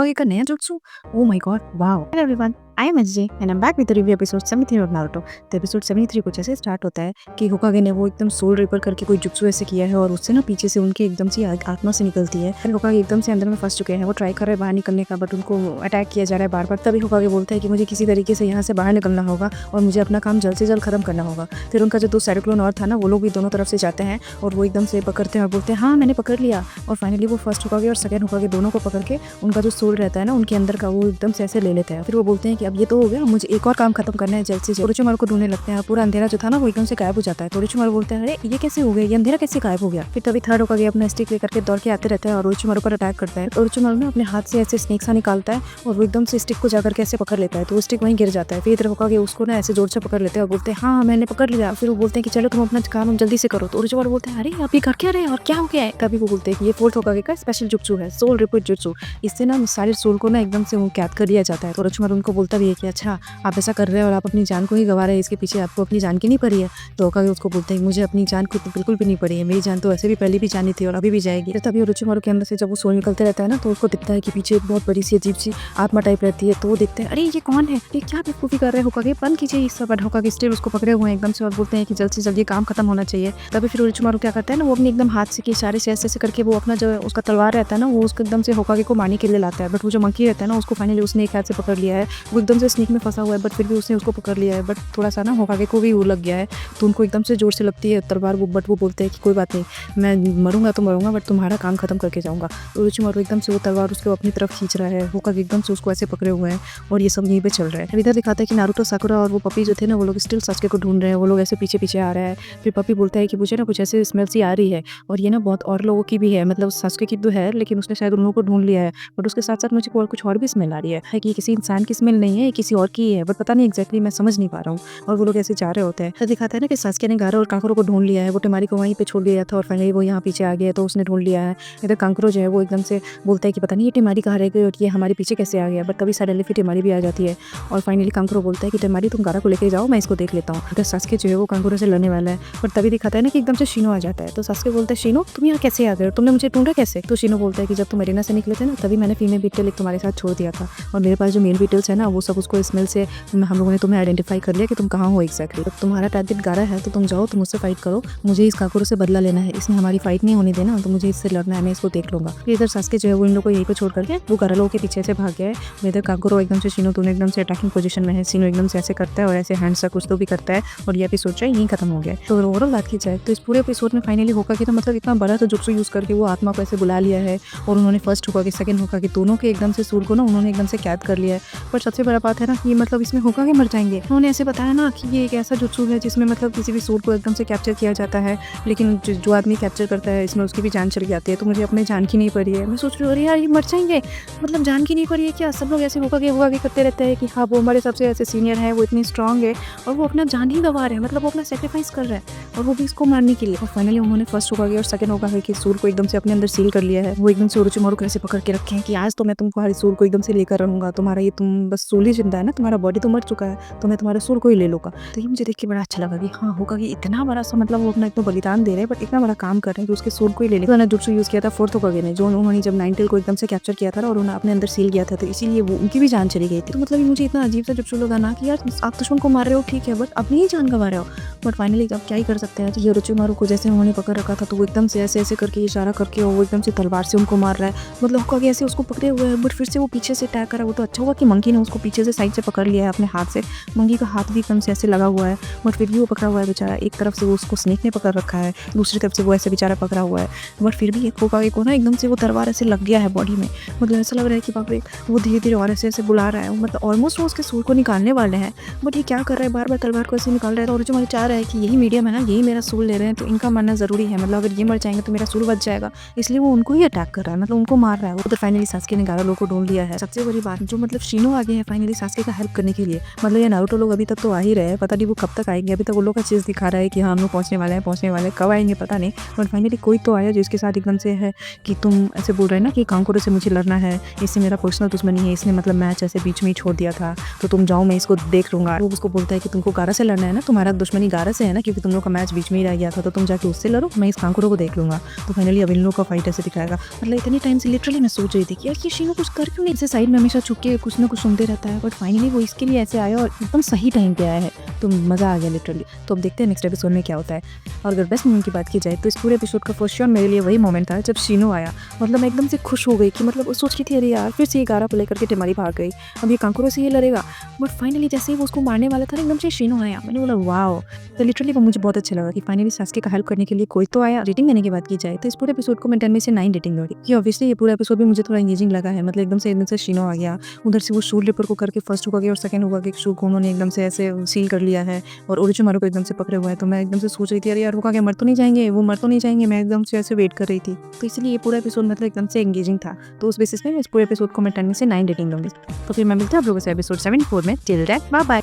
होकागे का नया jutsu. Oh my God, wow. Hello everyone, I am SJ and I am back with the review episode 73 of Naruto. तो episode 73 कुछ ऐसे start होता है कि होकागे ने वो एकदम सोल रिपर करके कोई जुत्सु ऐसे किया है और उससे ना पीछे से उनकी एकदम से आत्मा से निकलती है। फिर होकागे एकदम से अंदर में फंस चुके हैं, वो ट्राई कर रहे हैं बाहर निकलने का, बट उनको अटैक किया जा रहा है बार बार। तभी होकागे बोलता है कि मुझे किसी तरीके से यहाँ से बाहर निकलना होगा और मुझे अपना काम जल्द से जल्द खत्म करना होगा। फिर उनका जो दो साइड क्लोन और था ना, वो लोग भी दोनों तरफ से जाते हैं और वो एकदम से पकड़ते हैं और बोलते हैं हाँ मैंने पकड़ लिया। और फाइनली वो फर्स्ट होकागे और सेकंड होकागे दोनों को पकड़ के उनका जो सोल रहता है ना उनके अंदर का, वो एकदम से ऐसे ले लेते हैं। फिर वो बोलते हैं कि अब ये तो हो गया, मुझे एक और काम खत्म करना है जल्द से जल्द। ओरोचिमारू को ढूंढने लगते हैं, पूरा अंधेरा जो था ना वो एकदम से गायब हो जाता है। तो ओरोचिमारू बोलते हैं अरे ये कैसे हो गया, ये अंधेरा कैसे गायब हो गया। फिर तभी थर्ड होकागे अपना स्टिक लेकर के दौड़ के आते रहते हैं और ओरोचिमारू पर अटैक करता है। ओरोचिमारू ने अपने हाथ से ऐसे स्नेक सा निकालता है और वो एकदम से स्टिक को जाकर के ऐसे पकड़ लेता है, तो वो स्टिक वहीं गिर जाता है। फिर इधर होकागे उसको ना ऐसे जोर से पकड़ लेते हैं और बोलते हैं हाँ मैंने पकड़ लिया। फिर वो बोलते हैं कि चलो तुम अपना काम जल्दी से करो। तो ओरोचिमारू बोलते हैं अरे आप ये कर क्या रहे हैं और क्या हो गया है। तभी वो बोलते हैं कि ये फोर्थ होकागे का स्पेशल जुत्सु है, सोल रिपर जुत्सु। इससे ना सारे सोल को ना एकदम से वो कैद कर लिया जाता है। तो ओरोचिमारू उनको बोलता भी है कि अच्छा आप ऐसा कर रहे हैं और आप अपनी जान को ही गवा रहे हैं, इसके पीछे आपको अपनी जान की नहीं पड़ी है। तो होकागे उसको बोलते हैं मुझे अपनी जान को तो बिल्कुल भी नहीं पड़ी है, मेरी जान तो ऐसे भी पहले भी जानी थी और अभी भी जाएगी। तो तभी ओरोचिमारू के अंदर से जब वो सोल निकलते रहता है ना, तो उसको दिखता है कि पीछे एक बहुत बड़ी सी अजीब सी आत्मा टाइप रहती है। तो वो देखते हैं अरे ये कौन है, ये क्या बेवकूफी कर रहे हैं होकागे, बंद कीजिए ये सब। होकागे स्टिल उसको पकड़े हुए हैं एकदम से और बोलते हैं कि जल्द से जल्द ये काम खत्म होना चाहिए। तभी फिर ओरोचिमारू क्या करता है ना, वो अपने एकदम हाथ से के इशारे से ऐसे करके वो अपना जो उसका तलवार रहता है ना, वो उसको एकदम से होकागे को मारने के लिए लाता है। बट वो जो मंकी रहता है ना, उसको फाइनली उसने एक हाथ से पकड़ लिया है। वो एकदम से स्नेक में फंसा हुआ है, बट फिर भी उसने उसको पकड़ लिया है। बट थोड़ा सा ना होकागे को भी वो लग गया है, तो उनको एकदम से जोर से लगती है तलवार वो। बट वो बोलते हैं कि कोई बात नहीं, मैं मरूंगा तो मरूंगा बट तुम्हारा काम खत्म करके जाऊंगा। तो ओरोचिमारू एकदम से वो तलवार उसको अपनी तरफ खींच रहा है, होकागे एकदम से उसको ऐसे पकड़े हुए हैं और ये सब यहीं पे चल रहा है। इधर दिखाता है कि नारुतो, साकुरा और वो पपी जो थे ना, वो लोग स्टिल सास्के को ढूंढ रहे हैं। वो लोग ऐसे पीछे पीछे आ रहे हैं। फिर पपी बोलता है कि मुझे ना कुछ ऐसे स्मेल सी आ रही है और ये ना बहुत और लोगों की भी है, मतलब सास्के की तो है लेकिन उसने शायद उन लोगों को ढूंढ लिया है, बट उसके साथ साथ मुझे कुछ और भी स्मेल आ रही है कि किसी इंसान की स्मेल नहीं है, किसी और की है, बट पता नहीं एग्जैक्टली, मैं समझ नहीं पा रहा हूँ। और वो लोग ऐसे जा रहे होते हैं। तो दिखाता है ना कि सास्के ने गारो और कांकुरो को ढूंढ लिया है, वो टेमारी को वहीं पे छोड़ दिया था और फाइनली वो यहाँ पीछे आ गया तो उसने ढूंढ लिया है। इधर कांकुरो जो है वो एकदम से बोलता है कि पता नहीं ये टेमारी कहाँ रह गई और ये हमारे पीछे कैसे आ गया। बट तभी सडनली फिर टेमारी भी आ जाती है और फाइनली कांकुरो बोलता है कि टेमारी तुम गारा को लेके जाओ, मैं इसको देख लेता हूँ। इधर सास्के जो है वो कांकुरो से लड़ने वाला है, पर तभी दिखाता है ना कि एकदम से शीनो आ जाता है। तो सास्के बोलता है शीनो तुम यहाँ कैसे आ गए, तुमने मुझे ढूंढा कैसे। तो शीनो बोलता है कि जब तुम एरिना से निकले थे ना, तभी मैंने फीमेल बीटल एक तुम्हारे साथ छोड़ दिया था और मेरे पास जो मेल बीटल्स है ना, वो सब उसको स्मेल से हम लोगों ने तुम्हें आइडेंटिफाई कर लिया कि तुम कहाँ हो एग्जैक्टली। तुम्हारा टारगेट गारा है तो तुम जाओ, तुम उससे फाइट करो, मुझे इस कांकुरो से बदला लेना है, इसने हमारी फाइट नहीं होने देना, तो मुझे इससे लड़ना है, मैं इसको देख लूंगा। फिर इधर सास्के जो है वो इन लोगों को यहीं पे छोड़ करके वो गारा लोगों के पीछे से भाग गया है। इधर कांकुरो एकदम से शीनो तुमने एकदम से अटैकिंग पोजीशन में है, शीनो एकदम से ऐसे करता है और ऐसे हैंड सा कुछ तो भी करता है और ये एपिसोड जो है यहीं खत्म हो गया है। तो ओवरऑल बात की जाए तो इस पूरे एपिसोड में फाइनली होकागे तो मतलब इतना बड़ा तो जुत्सु यूज करके वो आत्मा को ऐसे बुला लिया है और उन्होंने फर्स्ट होकागे सेकंड होकागे दोनों के एकदम से सूल को ना उन्होंने एकदम से कैद कर लिया है। पर सबसे बड़ा बात है ना कि मतलब इसमें होकागे मर जाएंगे। उन्होंने ऐसे बताया ना कि ये एक ऐसा जुत्सु है जिसमें मतलब किसी भी सूल को एकदम से कैप्चर किया जाता है, लेकिन जो आदमी कैप्चर करता है इसमें उसकी भी जान चली जाती है। तो मुझे अपने जान की नहीं पड़ी है, मैं सोच रही हूँ अरे यार ये मर जाएंगे, मतलब जान की नहीं पड़ी है क्या। सब लोग ऐसे होकागे करते रहते हैं कि हाँ वो हमारे सबसे ऐसे सीनियर है, वो इतनी स्ट्रांग है और वो अपना जान ही गंवा रहे हैं, मतलब वो अपना सेक्रीफाइस कर रहा है और वो भी इसको मारने के लिए। और फाइनली उन्होंने फर्स्ट होकागे और सेकंड होकागे के सूल को एकदम से अपने अंदर सील कर लिया है। वो एकदम से ओरोचिमारू को ऐसे पकड़ के रखे हैं कि आज तो मैं तुम्हारे सूल को एकदम से लेकर रहूंगा, तुम्हारा ये तुम बस सूल ही जिंदा है ना, तुम्हारा बॉडी तो मर चुका है, तो मैं तुम्हारे सूल को ही ले लूंगा। तो ये मुझे देख के बड़ा अच्छा लगा कि हाँ होकागे इतना बड़ा सा, मतलब वो अपना इतना बलिदान दे रहे हैं बट इतना बड़ा काम कर रहे हैं कि उसके सूल को ही ले लेगा। जुत्सु यूज किया था फोर्थ होकागे ने, जो उन्होंने जब नाइनटेल को एकदम से कैप्चर किया था और उन्होंने अपने अंदर सील किया था, तो इसीलिए वो उनकी भी जान चली गई थी। तो मतलब ये मुझे इतना अजीब सा जुत्सु लगा ना कि यार आप दुश्मन को मार रहे हो ठीक है, बट अपनी ही जान गंवा रहे हो। बट फाइनली अब क्या ही कर सकते हैं। ये ओरोचिमारू को जैसे उन्होंने पकड़ रखा था तो वो एकदम से ऐसे ऐसे करके इशारा करके वो एकदम से तलवार से उनको मार रहा है, मतलब होकागे ऐसे उसको पकड़े हुए है बट फिर से वो पीछे से अटैक कर रहा है। वो तो अच्छा हुआ कि मंकी ने उसको पीछे से साइड से पकड़ लिया है अपने हाथ से, मंकी का हाथ भी एकदम से ऐसे लगा हुआ है बट फिर भी वो पकड़ा हुआ है बेचारा। एक तरफ से वो उसको स्नेक ने पकड़ रखा है, दूसरी तरफ से वो ऐसे बेचारा पकड़ा हुआ है, बट फिर भी होकागे को ना एकदम से वो तलवार ऐसे लग गया है बॉडी में। मतलब ऐसा लग रहा है कि बाप रे, वो धीरे धीरे और ऐसे ऐसे बुला रहा है, मतलब ऑलमोस्ट वो उसके सूल को निकालने वाले हैं बट ये क्या कर रहा है, बार बार तलवार को ऐसे निकाल रहा है। और जो मुझे चाह रहा है कि यही मीडियम है ना, यही मेरा सूल ले रहे हैं तो इनका मरना जरूरी है, मतलब अगर ये मर जाएंगे तो मेरा सूल बच जाएगा, इसलिए वो उनको ही अटैक कर रहा है, मतलब उनको मार रहा है। वो तो फाइनली सास्के ने गारा लोगों को ढूंढ लिया है। सबसे बड़ी बात जो मतलब शीनो आगे है फाइनली सास्के का हेल्प करने के लिए, मतलब ये नारुतो लोग अभी तक तो आ ही रहे हैं, पता नहीं वो कब तक आएंगे। अभी तक वो लोग का चीज़ दिखा रहा है कि हाँ हम लोग पहुँचने वाले हैं, कब आएंगे पता नहीं। बट फाइनली कोई तो आया जिसके साथ एकदम से है कि तुम ऐसे बोल रहे हैं ना कि कांकुरो से मुझे लड़ना है, इससे मेरा पर्सनल दुश्मनी है, इसने मतलब मैच ऐसे बीच में ही छोड़ दिया था, तो तुम जाओ मैं इसको देख लूँगा। वो उसको बोलता है कि तुमको गारा से लड़ना है ना, तुम्हारा दुश्मनी गारा से है ना, क्योंकि तुम लोग का मैच बीच में ही रह गया था, तो तुम जाके उससे लड़ो, मैं इस कांकुरो को देख लूँगा। तो फाइनली अब इन लोग का फाइट ऐसे दिखाएगा। मतलब इतने टाइम से लिटरली मैं सोच रही थी कि यार ये शीनो कुछ कर क्यों नहीं, ऐसे साइड में हमेशा छुप के कुछ ना कुछ सुनते रहता है, बट फाइनली वो इसके लिए ऐसे आया और एकदम सही टाइम पे आया है, तो मज़ा आ गया लिटरली। तो अब देखते हैं नेक्स्ट एपिसोड में क्या होता है। और अगर बेस्ट मोमेंट की बात की जाए तो इस पूरे एपिसोड का फर्स्ट श्योर मेरे लिए वही मोमेंट था जब शीनो आया। मतलब मैं एकदम से खुश हो गई कि मतलब वो सोच रही थी अरे यार फिर से ये गारा को लेकर के टेमारी भाग गई, अब ये कांकुरो से ये लड़ेगा। बट फाइनली जैसे ही वो उसको मारने वाला था एकदम से शीनो आया, मैंने बोला वाओ। तो लिटरली वो मुझे बहुत अच्छा लगा कि फाइनली सास्के का हेल्प करने के लिए कोई तो आया। रेटिंग देने की बात की जाए तो इस पूरे एपिसोड को मैं 10 में से 9 रेटिंग दूंगी, कि ऑब्वियसली ये पूरा एपिसोड भी मुझे थोड़ा इंगेजिंग लगा है। मतलब एकदम से शीनो आ गया, उधर से वो शूल रिपर को करके फर्स्ट होगा और सेकंड होगा कि शू को उन्होंने एकदम से ऐसे सील कर लिया है और ओरोचिमारू को एकदम से पकड़े हुआ है। तो मैं एकदम से सोच रही थी अरे यार वो मर तो नहीं जाएंगे, वो मर तो नहीं जाएंगे, मैं एकदम से ऐसे वेट कर रही थी। तो इसलिए ये पूरा एपिसोड मतलब एकदम से एंगेजिंग था। तो उस बेसिस में इस पूरे एपिसोड को मैं 10 में से 9 रेटिंग दूंगी। तो फिर मैं मिलता हूँ आप लोगों से एपिसोड 74 में। Till that bye bye.